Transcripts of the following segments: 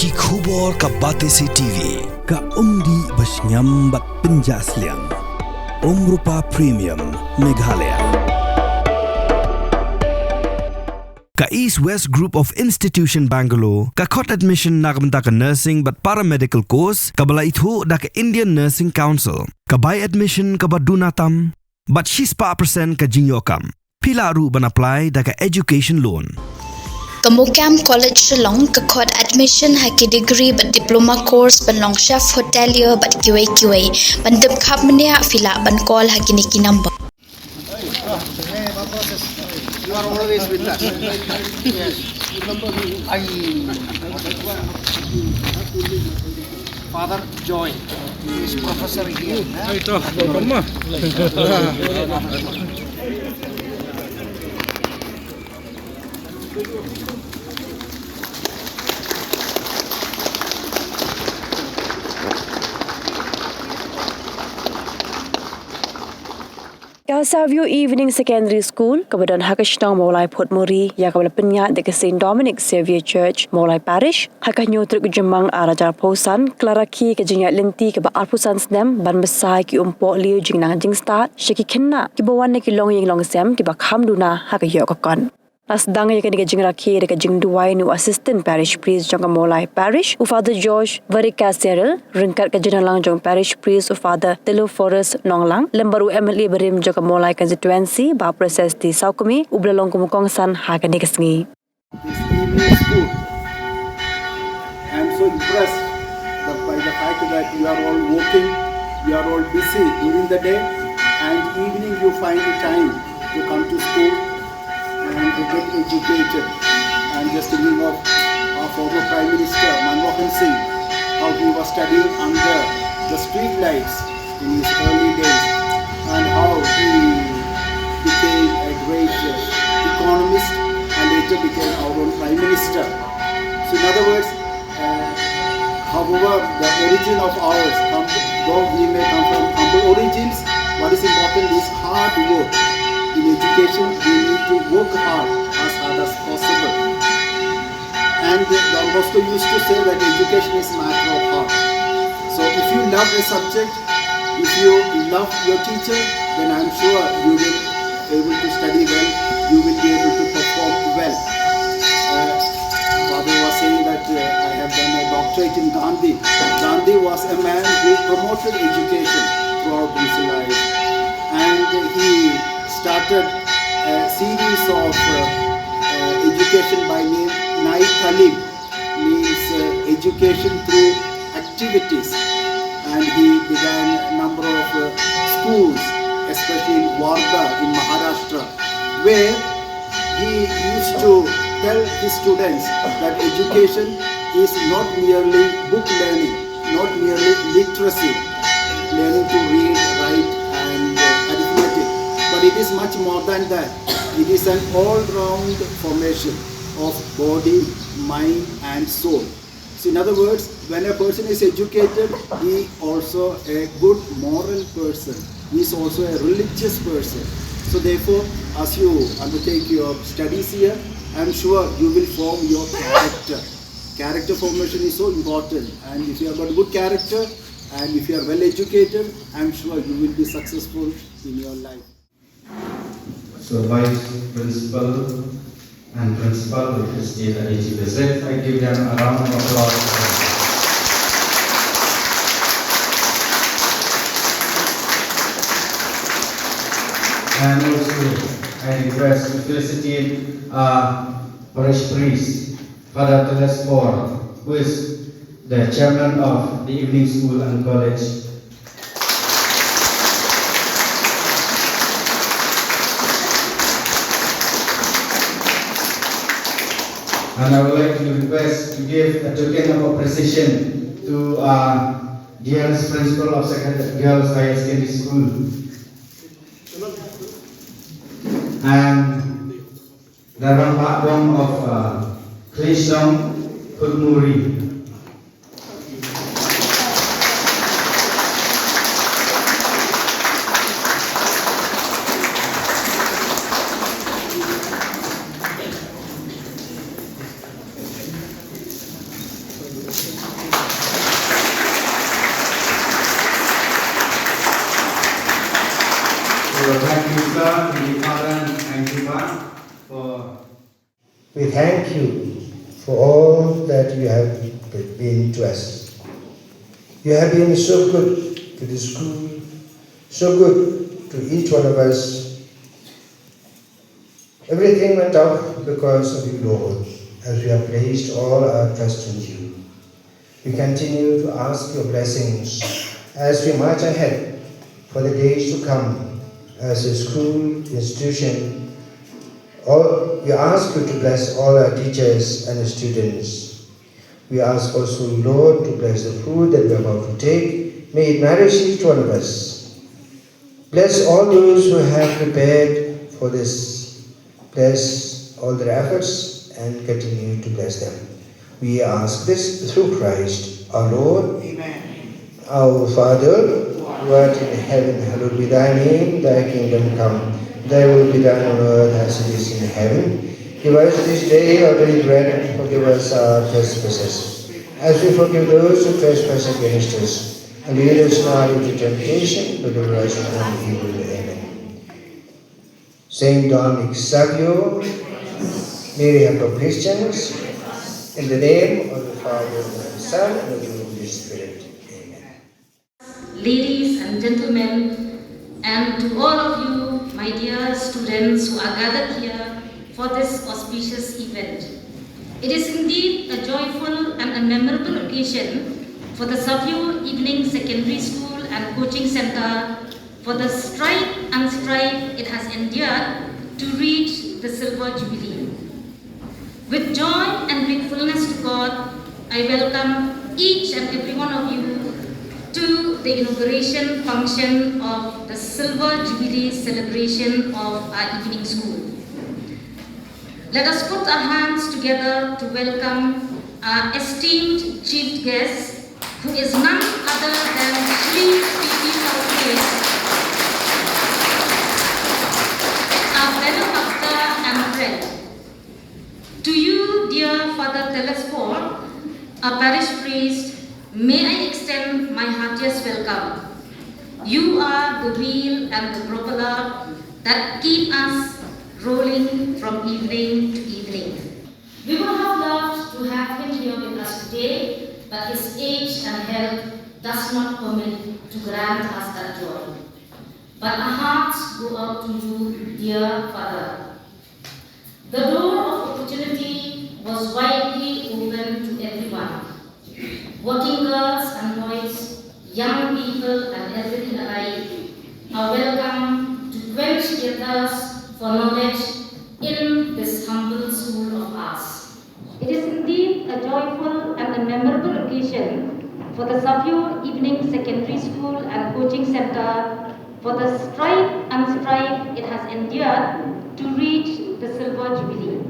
Ki khubor ka Batesi TV. Ka umdi basnyam bat penjaslian. Rupa Premium Meghalaya. Ka East West Group of Institution Bangalore, ka khot admission nagbenta ka nursing but paramedical course, ka bala ithu da ka Indian Nursing Council, ka buy admission ka badunatam, but 6% ka jinyokam. Pila ru ban apply da ka education loan. Kamukam College Shillong ka khot admission haki degree but diploma course ban long chef hotelier but QA ban dip khap mania fila ban call haki niki number. You are always with us. Yes. Father Joy is professor here. Ito, mama. Savio Evening Secondary School, Kabadan Hakashnong Molai Port Muri, Yakabapanya, the St. Dominic Xavier Church, Molai Parish, Hakanyo Trukjamang Arajar Posan, Claraki, Kajinya Linti, Kaba Alpusan's Nem, Ban Masai, Ki Liu Jinang Jing Start, Shaki Kina, Kibawan Kilong Ying Long Sem, Kiba Kamduna, Hakayokon. Nas dang ya kani kajing rakhi de kajing duwai nu assistant parish priest jong Molai Parish u Father Josh Varika Cyril ringkat kajing lang jong parish priest u Father Telo Forest Nonglang lembaru MLA berim jong Molai constituency ba proses di Saukumi u blalong kumukong san ha kani kasngi. This evening school, I am so impressed by the fact that you are all working, you are all busy during the day, and evening you find time to come to school and to get educated. And just thinking of our former Prime Minister Manmohan Singh, how he was studying under the street lights in his early days, and how he became a great economist and later became our own Prime Minister. So in other words, however the origin of ours, though we may come from humble origins, what is important is hard work. In education, we need to work hard as possible. And Don Bosco used to say that education is a matter of heart. So if you love a subject, if you love your teacher, then I'm sure you will be able to study well, you will be able to perform well. Father was saying that I have done a doctorate in Gandhi. Gandhi was a man who promoted education throughout his life. And he started a series of education by name Nai Talim, means education through activities. And he began a number of schools, especially in Wardha in Maharashtra, where he used to tell his students that education is not merely book learning, not merely literacy, learning to read, write and arithmetic, but it is much more than that. It is an all-round formation of body, mind and soul. So in other words, when a person is educated, he is also a good moral person. He is also a religious person. So therefore, as you undertake your studies here, I am sure you will form your character. Character formation is so important, and if you have got good character and if you are well educated, I am sure you will be successful in your life. So Vice Principal and Principal of the State HBSF, I give them a round of applause. And also, I request to felicitate Parish Priest, Father Telesfor, who is the chairman of the evening school and college. And I would like to request to give a token of appreciation to dearest principal of Girls Higher Secondary School. And the Rampakdong of Klishong Putmuri. Thank you, sir, and the father, and you, for. We thank you for all that you have been to us. You have been so good to the school, so good to each one of us. Everything went up because of you, Lord, as we have placed all our trust in you. We continue to ask your blessings as we march ahead for the days to come as a school institution. We ask you to bless all our teachers and students. We ask also, Lord, to bless the food that we are about to take. May it nourish each one of us. Bless all those who have prepared for this. Bless all their efforts and continue to bless them. We ask this through Christ our Lord. Amen. Our Father, who art in heaven, hallowed be thy name. Thy kingdom come. Thy will be done on earth as it is in heaven. Give us this day our daily bread, and forgive us our trespasses, as we forgive those who trespass against us. And lead us not into temptation, but deliver us from evil. Amen. Saint Dominic Savio, Mary, help of Christians, in the name of the Father, and of the Son, and of the Holy Spirit. Amen. Ladies and gentlemen, and to all of you, my dear students who are gathered here for this auspicious event. It is indeed a joyful and a memorable occasion for the Savio Evening Secondary School and Coaching Center for the strife and strife it has endured to reach the Silver Jubilee. With joy and gratefulness to God, I welcome each and every one of you to the inauguration function of the Silver Jubilee celebration of our evening school. Let us put our hands together to welcome our esteemed chief guest, who is none other than Shri P.P. Saukhe, our benefactor and friend. To you, dear Father Telesphore, our parish priest, may I extend my heartiest welcome. You are the wheel and the propeller that keep us rolling from evening to evening. We would have loved to have him here with us today, but his age and health does not permit to grant us that joy. But our hearts go out to you, dear Father. The door of opportunity was widely open to everyone. Working girls and boys, young people and elderly alike are welcome to quench their thirst for knowledge in this humble school of ours. It is indeed a joyful and a memorable occasion for the Savio Evening Secondary School and Coaching Center for the strife and strife it has endured to reach the Silver Jubilee.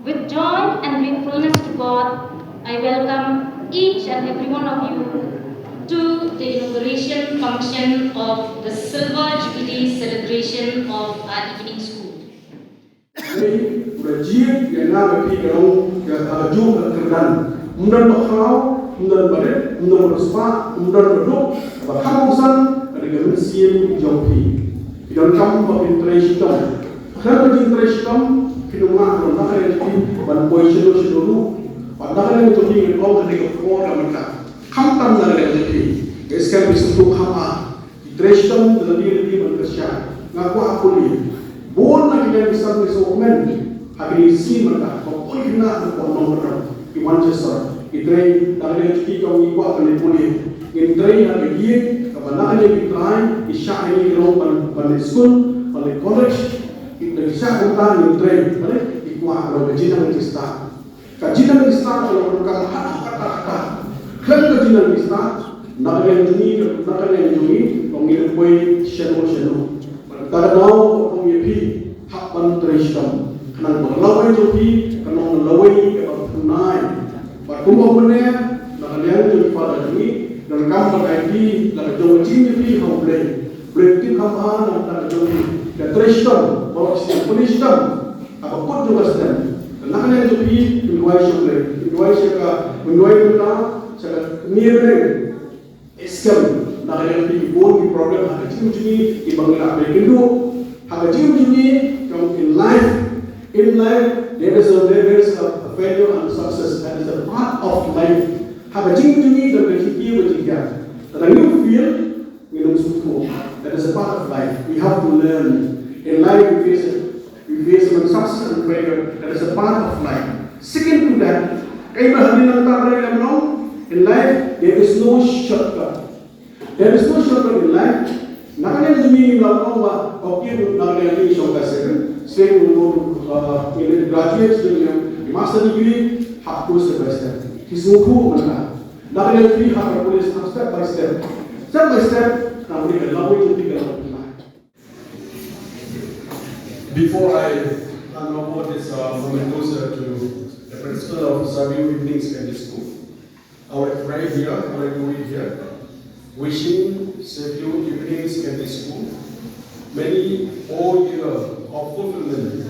With joy and gratefulness to God, I welcome each and every one of you to the inauguration function of the Silver Jubilee celebration of our evening school. Padahal itu ni kalau kita keluar mereka, kampan negara itu, eskan bisuk kama, Dresden lebih berkesan, ngaku aku ni, bon lagi dia bisa komen, hari ini mereka, kau kena berkonon mereka, di Manchester, itu negara itu kau ibu akan dipulih, itu yang begini, kebenaran yang ditrai, isyak ini kalau pada school, pada college, itu isyak bukan itu, pada ibu akan berjinak berjista. Kajian Islam kalau berkata kata-kata, kan kajian Islam, nak yang ini, orang boleh shadow. Kalau orang ini hak bantuan, kerana berlawai joki, kerana berlawai kepunai. Berkumpulan punya, nak yang joki pada ini, dan kamu berkati, nak joki ini boleh tim kamu nak joki. Dan Dresden, bahawa sistem Dresden, apa pun juga sistem. Nak yang joki, Why shaka mendoai kita shaka near eskem na kaya di bone di problem haka jini di bangla begitu haka jini come in life there is a failure and success that is a part of life haka jini dan berhenti berjaya dan you feel minum suku that is a part of life we have to learn in life we face some success and failure that is a part of life second to that kaya hadirin tak in life, there is no shortcut. There is no shortcut in life. Nakanya jumi lawa okay nakanya ni shortcut second. Straight to go to graduate student, master degree, half course step by step. Hisuku mana? Nakanya ni half police step by step. Step by step, kami lawa itu tiga lawa. Before I hand over this moment to the principal of Saviu Evening Secondary School, I would pray here, I would do it here, wishing Saviu Evening Secondary School many more years of fulfillment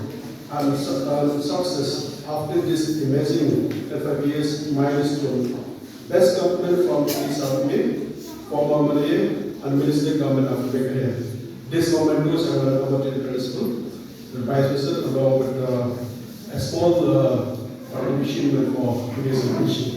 and success after this amazing 5 years milestone. Best compliment from Isabel, former Malay and Minister Government of Victoria. This moment goes I will over to the principal, the Vice President, along with a small contribution for today's mission.